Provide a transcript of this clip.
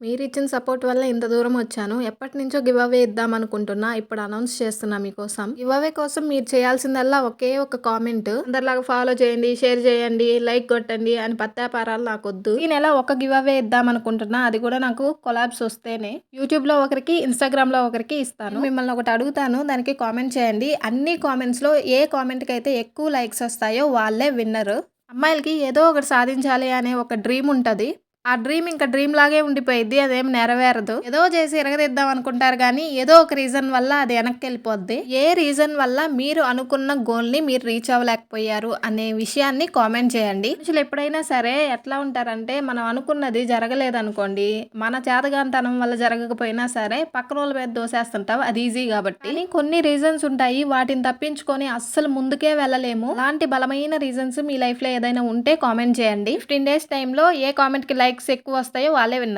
మీరిచ్చిన సపోర్ట్ వల్ల ఇంత దూరం వచ్చాను. ఎప్పటినుంచో గివ్ అవే ఇద్దామనుకుంటున్నా. ఇప్పుడు అనౌన్స్ చేస్తున్నా మీకోసం. గివ్ అవే కోసం మీరు చేయాల్సిందల్లా ఒకే ఒక కామెంట్. అందరిలాగా ఫాలో చేయండి, షేర్ చేయండి, లైక్ కొట్టండి అని పత్యాపారాలు నాకొద్దు. ఈ నెల ఒక గివ్ అవే ఇద్దామనుకుంటున్నా. అది కూడా నాకు కొలాబ్స్ వస్తేనే. యూట్యూబ్‌లో ఒకరికి, ఇన్‌స్టాగ్రామ్‌లో ఒకరికి ఇస్తాను. మిమ్మల్ని ఒకటి అడుగుతాను. దానికి కామెంట్ చేయండి. అన్ని కామెంట్స్‌లో ఏ కామెంట్‌కైతే ఎక్కువ లైక్స్ వస్తాయో వాళ్ళే విన్నరు. అమ్మాయిలకి ఏదో ఒకటి సాధించాలి అనే ఒక డ్రీమ్ ఉంటది. ఆ డ్రీమ్ ఇంకా డ్రీమ్ లాగే ఉండిపోయిద్ది. అదేం నెరవేరదు. ఏదో చేసి ఇరగదిద్దాం అనుకుంటారు గానీ, ఏదో ఒక రీజన్ వల్ల అది వెనక్కెళ్ళిపోద్ది. ఏ రీజన్ వల్ల మీరు అనుకున్న గోల్‌ని మీరు రీచ్ అవ్వలేకపోయారు అనే విషయాన్ని కామెంట్ చేయండి. మనుషులు ఎప్పుడైనా సరే ఎట్లా ఉంటారంటే, మనం అనుకున్నది జరగలేదనుకోండి, మన చేతగానితనం వల్ల జరగకపోయినా సరే పక్కనోళ్ళ మీద దోసేస్తుంటాం. అది ఈజీ కాబట్టి. కానీ కొన్ని రీజన్స్ ఉంటాయి. వాటిని తప్పించుకొని అస్సలు ముందుకే వెళ్ళలేము. అలాంటి బలమైన రీజన్స్ మీ లైఫ్‌లో ఏదైనా ఉంటే కామెంట్ చేయండి. 15 డేస్ టైంలో ఏ కామెంట్‌కి లైక్స్ ఎక్కువ వస్తాయో వాళ్ళే విన్నర్.